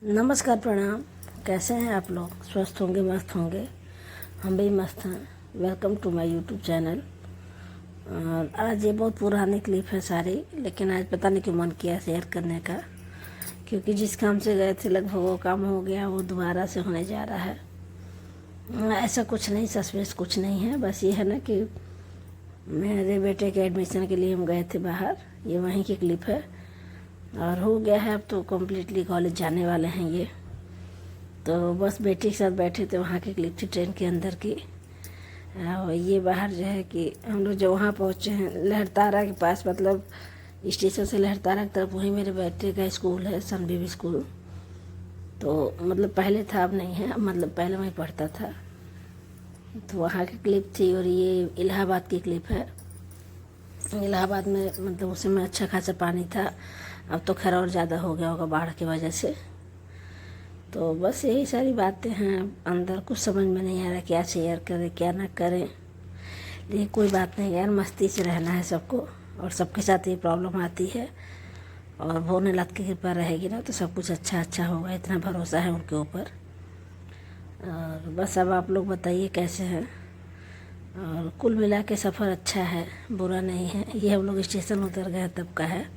नमस्कार, प्रणाम। कैसे हैं आप लोग? स्वस्थ होंगे, मस्त होंगे। हम भी मस्त हैं। Welcome to my YouTube channel. और आज ये बहुत पुरानी क्लिप है सारी, लेकिन आज पता नहीं क्यों मन किया शेयर करने का, क्योंकि जिस काम से गए थे लगभग वो काम हो गया, वो दोबारा से होने जा रहा है। ऐसा कुछ नहीं, सस्पेंस कुछ नहीं है। बस ये है ना कि मेरे बेटे के एडमिशन के लिए हम गए थे बाहर। ये वहीं की क्लिप है और हो गया है, अब तो कम्प्लीटली कॉलेज जाने वाले हैं ये। तो बस बेटी के साथ बैठे थे, वहाँ की क्लिप थी ट्रेन के अंदर की। और ये बाहर जो है कि हम लोग जो वहाँ पहुँचे हैं लहरतारा के पास, मतलब स्टेशन से लहरतारा की तरफ, वहीं मेरे बेटे का स्कूल है, सन बेबी स्कूल। तो मतलब पहले था, अब नहीं है, मतलब पहले वहीं पढ़ता था। तो वहाँ की क्लिप थी। और ये इलाहाबाद की क्लिप है। इलाहाबाद में मतलब उस समय अच्छा खासा पानी था, अब तो खैर और ज़्यादा हो गया होगा बाढ़ की वजह से। तो बस यही सारी बातें हैं। अंदर कुछ समझ में नहीं आ रहा क्या शेयर करें क्या ना करें, लेकिन कोई बात नहीं यार, मस्ती से रहना है सबको। और सबके साथ ये प्रॉब्लम आती है, और भोलेनाथ की कृपा रहेगी ना तो सब कुछ अच्छा अच्छा होगा, इतना भरोसा है उनके ऊपर। और बस अब आप लोग बताइए कैसे हैं। और कुल मिला के सफ़र अच्छा है, बुरा नहीं है। ये हम लोग स्टेशन उतर गए तब का है।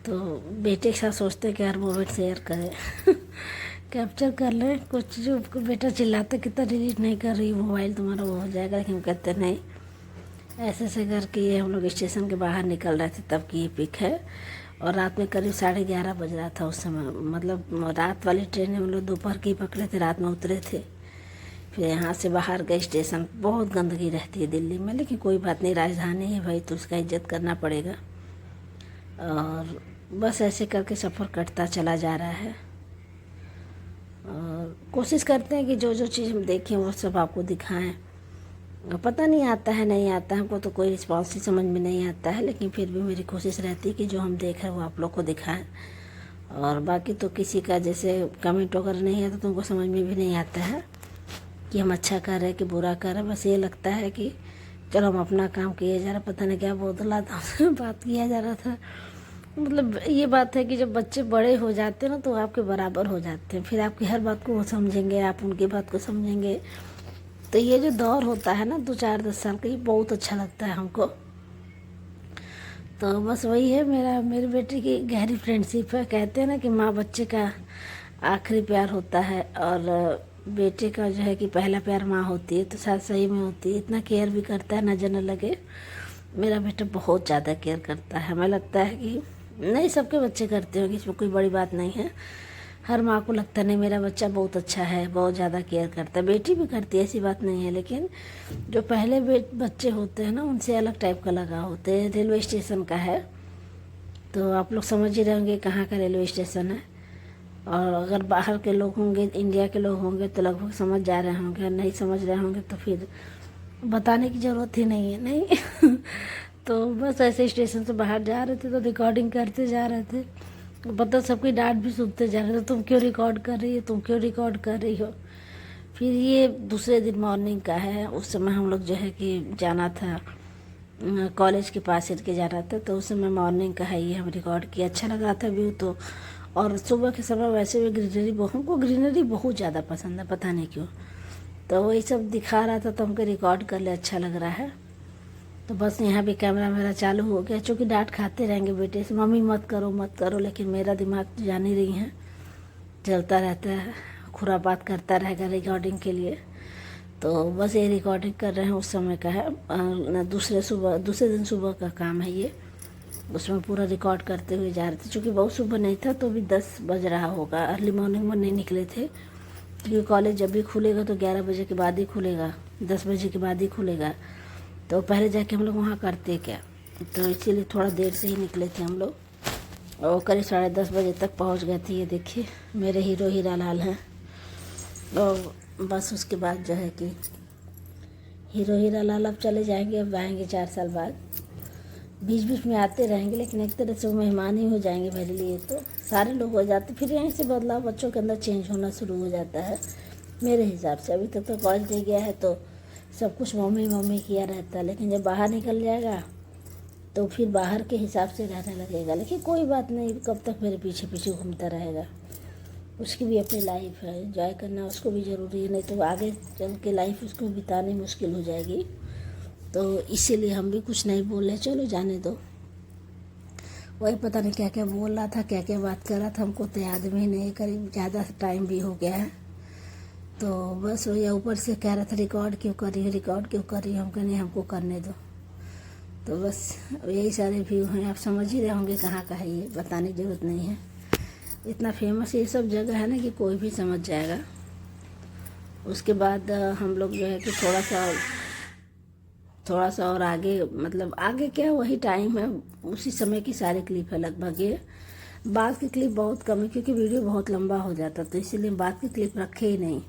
तो बेटे के साथ सोचते हैं कि हर मोमेंट शेयर करें कैप्चर कर लें कुछ। जो बेटा चिल्लाते कितना डिलीट नहीं कर रही मोबाइल तुम्हारा, वो हो जाएगा, लेकिन वो कहते नहीं। ऐसे ऐसे करके ये हम लोग स्टेशन के बाहर निकल रहे थे तब की ये पिक है। और रात में करीब 11:30 बज रहा था उस समय। मतलब रात वाली ट्रेन हम लोग दोपहर की पकड़े थे, रात में उतरे थे। फिर यहाँ से बाहर गए स्टेशन। बहुत गंदगी रहती है दिल्ली में, लेकिन कोई बात नहीं, राजधानी है भाई, तो उसका इज्जत करना पड़ेगा। और बस ऐसे करके सफ़र कटता चला जा रहा है। और कोशिश करते हैं कि जो जो चीज़ हम देखें वो सब आपको दिखाएं। पता नहीं आता है, नहीं आता है, हमको तो कोई रिस्पॉन्स ही समझ में नहीं आता है, लेकिन फिर भी मेरी कोशिश रहती है कि जो हम देख रहे हैं वो आप लोग को दिखाएं। और बाकी तो किसी का जैसे कमेंट वगैरह नहीं आता तो तुमको समझ में भी नहीं आता है कि हम अच्छा कर रहे हैं कि बुरा कर रहे हैं। बस ये लगता है कि चलो हम अपना काम किए जा रहे। पता नहीं क्या बोतला था बात किया जा रहा था। मतलब ये बात है कि जब बच्चे बड़े हो जाते हैं ना तो आपके बराबर हो जाते हैं, फिर आपकी हर बात को वो समझेंगे, आप उनकी बात को समझेंगे। तो ये जो दौर होता है ना 2 4 10 साल का, ये बहुत अच्छा लगता है हमको। तो बस वही है, मेरे बेटे की गहरी फ्रेंडशिप है। कहते हैं ना कि माँ बच्चे का आखिरी प्यार होता है, और बेटे का जो है कि पहला प्यार माँ होती है। तो शायद सही में होती है, इतना केयर भी करता है, नजर न लगे। मेरा बेटा बहुत ज़्यादा केयर करता है। हमें लगता है कि नहीं, सबके बच्चे करते होंगे, इसमें कोई बड़ी बात नहीं है। हर माँ को लगता है नहीं मेरा बच्चा बहुत अच्छा है, बहुत ज़्यादा केयर करता है। बेटी भी करती है, ऐसी बात नहीं है, लेकिन जो पहले बच्चे होते हैं ना उनसे अलग टाइप का लगाव होते हैं। रेलवे स्टेशन का है, तो आप लोग समझ ही रहे होंगे कहाँ का रेलवे स्टेशन है। और अगर बाहर के लोग होंगे, इंडिया के लोग होंगे, तो लगभग समझ जा रहे होंगे। नहीं समझ रहे होंगे तो फिर बताने की ज़रूरत ही नहीं है, नहीं तो बस ऐसे स्टेशन से बाहर जा रहे थे तो रिकॉर्डिंग करते जा रहे थे। पता सबकी डांट भी सुनते जा रहे थे, तुम क्यों रिकॉर्ड कर रही हो, तुम क्यों रिकॉर्ड कर रही हो। फिर ये दूसरे दिन मॉर्निंग का है। उस समय हम लोग जो है कि जाना था कॉलेज के पास हिट के जाना था, तो उस समय मॉर्निंग का है। ये हम रिकॉर्ड किया, अच्छा लग रहा था व्यू तो। और सुबह के समय वैसे भी ग्रीनरी, हमको ग्रीनरी बहुत ज़्यादा पसंद है, पता नहीं क्यों। तो वही सब दिखा रहा था तो हमको रिकॉर्ड कर ले, अच्छा लग रहा है। तो बस यहाँ भी कैमरा मेरा चालू हो गया। चूँकि डांट खाते रहेंगे बेटे से, मम्मी मत करो मत करो, लेकिन मेरा दिमाग तो जान ही रही हैं, चलता रहता है, खुरापात करता रहेगा रिकॉर्डिंग के लिए। तो बस ये रिकॉर्डिंग कर रहे हैं, उस समय का है। दूसरे दिन सुबह का काम है ये। उसमें पूरा रिकॉर्ड करते हुए जा रहे थे। चूँकि बहुत सुबह नहीं था तो भी 10 बज रहा होगा, अर्ली मॉर्निंग में नहीं निकले थे, क्योंकि कॉलेज जब भी खुलेगा तो 11 बजे के बाद ही खुलेगा, 10 बजे के बाद ही खुलेगा। तो पहले जाके हम लोग वहाँ करते क्या, तो इसीलिए थोड़ा देर से ही निकले थे हम लोग। और करीब 10:30 बजे तक पहुँच गए थे। ये देखिए मेरे हीरो हीरा लाल हैं। और बस उसके बाद जो है कि हीरो हीरा लाल अब चले जाएंगे, अब आएंगे 4 साल बाद। बीच बीच में आते रहेंगे, लेकिन एक तरह से वो मेहमान ही हो जाएंगे मेरे लिए। तो सारे लोग हो जाते, फिर यहीं से बदलाव बच्चों के अंदर चेंज होना शुरू हो जाता है मेरे हिसाब से। अभी तक तो कॉलेज नहीं गया है तो सब कुछ मम्मी मम्मी किया रहता है, लेकिन जब बाहर निकल जाएगा तो फिर बाहर के हिसाब से रहने लगेगा। लेकिन कोई बात नहीं, कब तक मेरे पीछे पीछे घूमता रहेगा। उसकी भी अपनी लाइफ है, एंजॉय करना उसको भी ज़रूरी है, नहीं तो आगे चल के लाइफ उसको बितानी मुश्किल हो जाएगी। तो इसीलिए हम भी कुछ नहीं बोले, चलो जाने दो। वही पता नहीं क्या क्या बोल रहा था, क्या क्या बात कर रहा था, हमको तो याद भी नहीं, करीब ज़्यादा टाइम भी हो गया है। तो बस वही ऊपर से कह रहा था रिकॉर्ड क्यों कर रही है, रिकॉर्ड क्यों कर रही है, हम कहने हमको करने दो। तो बस यही सारे व्यू हैं, आप समझ ही रहे होंगे कहाँ का है, ये बताने की ज़रूरत नहीं है। इतना फेमस ये सब जगह है ना कि कोई भी समझ जाएगा। उसके बाद हम लोग जो है कि थोड़ा सा और आगे, मतलब आगे क्या वही टाइम है, उसी समय की सारी क्लिप है लगभग। ये बाद की क्लिप बहुत कम है क्योंकि वीडियो बहुत लंबा हो जाता, तो इसीलिए बाद की क्लिप रखे ही नहीं।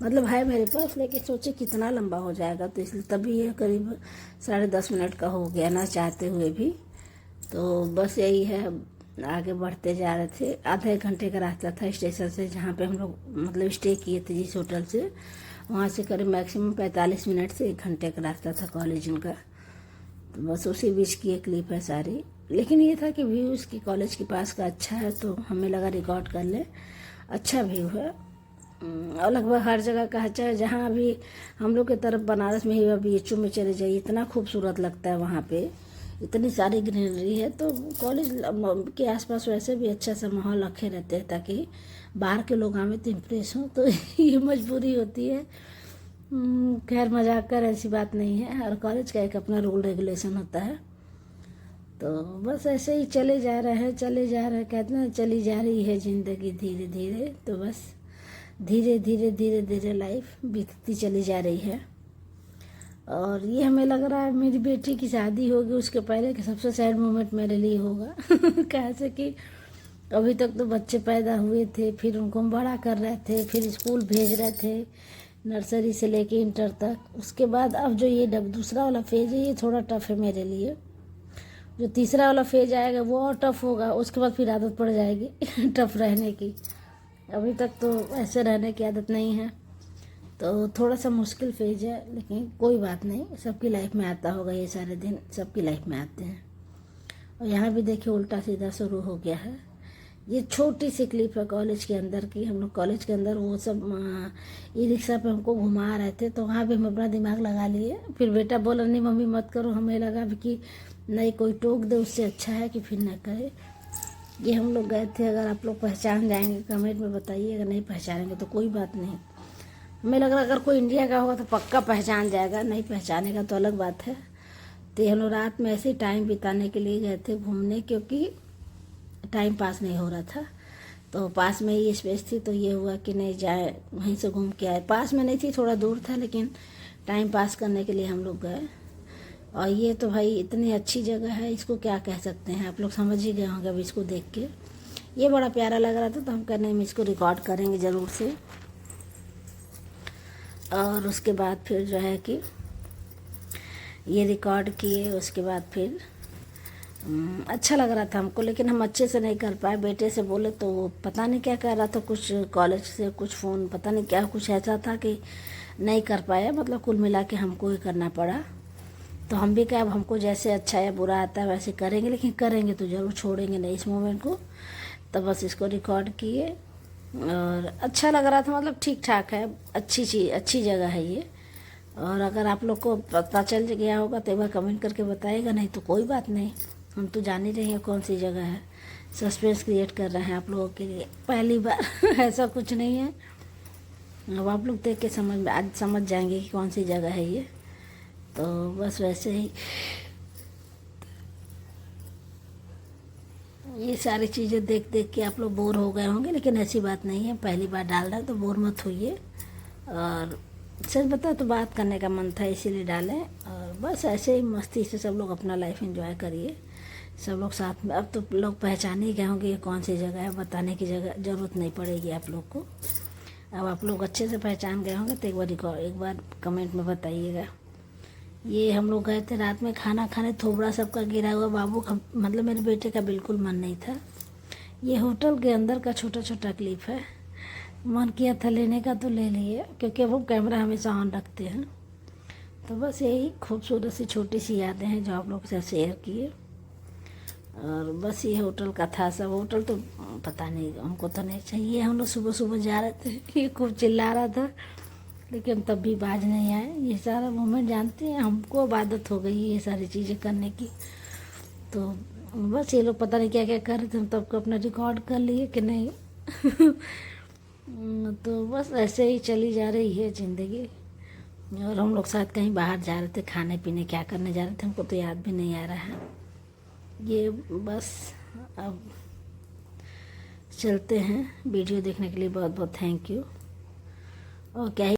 मतलब है मेरे पास, लेकिन सोचे कितना लंबा हो जाएगा, तो इसलिए तभी ये करीब 10:30 मिनट का हो गया ना चाहते हुए भी। तो बस यही है, आगे बढ़ते जा रहे थे। आधा एक घंटे का रास्ता था स्टेशन से, जहाँ पे हम लोग मतलब स्टे किए थे जिस होटल से, वहाँ से करीब मैक्सिमम 45 मिनट से 1 घंटे का रास्ता था कॉलेज का। तो बस उसी बीच की एक क्लिप है सारी। लेकिन ये था कि व्यू उसकी कॉलेज के पास का अच्छा है, तो हमें लगा रिकॉर्ड कर ले, अच्छा व्यू है। और लगभग हर जगह का अच्छा है। जहाँ अभी हम लोग के तरफ बनारस में ही अभी BHU में चले जाइए, इतना खूबसूरत लगता है वहाँ पे, इतनी सारी ग्रीनरी है। तो कॉलेज के आसपास वैसे भी अच्छा सा माहौल रखे रहते हैं ताकि बाहर के लोग आए तो इम्प्रेस हों, तो ये मजबूरी होती है। खैर मजाक कर, ऐसी बात नहीं है, हर कॉलेज का एक अपना रूल रेगुलेशन होता है। तो बस ऐसे ही चले जा रहे हैं, कहते हैं चली जा रही है ज़िंदगी धीरे धीरे। तो बस धीरे धीरे लाइफ बीतती चली जा रही है। और ये हमें लग रहा है मेरी बेटी की शादी होगी उसके पहले कि सबसे सैड मोमेंट मेरे लिए होगा। कैसे कि अभी तक तो बच्चे पैदा हुए थे, फिर उनको हम बड़ा कर रहे थे, फिर स्कूल भेज रहे थे नर्सरी से लेके इंटर तक। उसके बाद अब जो ये दूसरा वाला फेज है, ये थोड़ा टफ है मेरे लिए। जो तीसरा वाला फेज आएगा वो और टफ होगा, उसके बाद फिर आदत पड़ जाएगी टफ रहने की। अभी तक तो ऐसे रहने की आदत नहीं है, तो थोड़ा सा मुश्किल फेज है, लेकिन कोई बात नहीं, सबकी लाइफ में आता होगा, ये सारे दिन सबकी लाइफ में आते हैं। और यहाँ भी देखिए उल्टा सीधा शुरू हो गया है। ये छोटी सी क्लिप है कॉलेज के अंदर की। हम लोग कॉलेज के अंदर वो सब ई रिक्शा पे हमको घुमा रहे थे, तो वहाँ भी हम अपना दिमाग लगा लिए। फिर बेटा बोला नहीं मम्मी मत करो, हमें लगा कि नहीं कोई टोक दे उससे अच्छा है कि फिर न करे। ये हम लोग गए थे, अगर आप लोग पहचान जाएंगे कमेंट में बताइए, अगर नहीं पहचानेंगे तो कोई बात नहीं। हमें लग रहा अगर कोई इंडिया का होगा तो पक्का पहचान जाएगा, नहीं पहचानेगा तो अलग बात है। तो हम लोग रात में ऐसे ही टाइम बिताने के लिए गए थे घूमने, क्योंकि टाइम पास नहीं हो रहा था। तो पास में ही स्पेस थी, तो ये हुआ कि नहीं जाए वहीं से घूम के आए। पास में नहीं थी, थोड़ा दूर था, लेकिन टाइम पास करने के लिए हम लोग गए। और ये तो भाई इतनी अच्छी जगह है, इसको क्या कह सकते हैं, आप लोग समझ ही गए होंगे अब इसको देख के। ये बड़ा प्यारा लग रहा था, तो हम कहने में इसको रिकॉर्ड करेंगे ज़रूर से। और उसके बाद फिर जो है कि ये रिकॉर्ड किए, उसके बाद फिर अच्छा लग रहा था हमको, लेकिन हम अच्छे से नहीं कर पाए। बेटे से बोले तो वो पता नहीं क्या कह रहा था, कुछ कॉलेज से कुछ फ़ोन पता नहीं क्या कुछ ऐसा था कि नहीं कर पाया। मतलब कुल मिला के हमको ही करना पड़ा। तो हम भी क्या, अब हमको जैसे अच्छा या बुरा आता है वैसे करेंगे, लेकिन करेंगे तो ज़रूर, छोड़ेंगे नहीं इस मोमेंट को। तो बस इसको रिकॉर्ड किए और अच्छा लग रहा था, मतलब ठीक ठाक है, अच्छी चीज़, अच्छी जगह है ये। और अगर आप लोग को पता चल गया होगा तो एक बार कमेंट करके बताइएगा, नहीं तो कोई बात नहीं, हम तो जान ही रहे हैं कौन सी जगह है। सस्पेंस क्रिएट कर रहे हैं आप लोगों के लिए पहली बार ऐसा कुछ नहीं है, अब आप लोग देख के आज समझ जाएंगे कि कौन सी जगह है ये। तो बस वैसे ही ये सारी चीज़ें देख देख के आप लोग बोर हो गए होंगे, लेकिन ऐसी बात नहीं है, पहली बार डाल रहा है तो बोर मत होइए। और सच बता तो बात करने का मन था इसीलिए डालें। और बस ऐसे ही मस्ती से सब लोग अपना लाइफ एंजॉय करिए, सब लोग साथ में। अब तो लोग पहचान ही गए होंगे ये कौन सी जगह है, बताने की ज़रूरत नहीं पड़ेगी आप लोग को। अब आप लोग अच्छे से पहचान गए होंगे तो एक बार कमेंट में बताइएगा। ये हम लोग गए थे रात में खाना खाने, थोबड़ा सबका गिरा हुआ, बाबू का मतलब मेरे बेटे का बिल्कुल मन नहीं था। ये होटल के अंदर का छोटा छोटा क्लिप है, मन किया था लेने का तो ले लिए, क्योंकि वो कैमरा हमेशा ऑन रखते हैं। तो बस यही खूबसूरत सी छोटी सी यादें हैं जो आप लोग से शेयर किए। और बस ये होटल का था सब। होटल तो पता नहीं, हमको तो नहीं चाहिए। हम लोग सुबह सुबह जा रहे थे, ये खूब चिल्ला रहा था, लेकिन तब भी बाज नहीं आए। ये सारा मोमेंट जानते हैं, हमको आदत हो गई ये सारी चीज़ें करने की। तो बस ये लोग पता नहीं क्या क्या कर रहे थे, हम तब को अपना रिकॉर्ड कर लिए कि नहीं। तो बस ऐसे ही चली जा रही है ज़िंदगी। और हम लोग साथ कहीं बाहर जा रहे थे खाने पीने, क्या करने जा रहे थे हमको तो याद भी नहीं आ रहा है। ये बस अब चलते हैं। वीडियो देखने के लिए बहुत बहुत थैंक यू। और क्या ही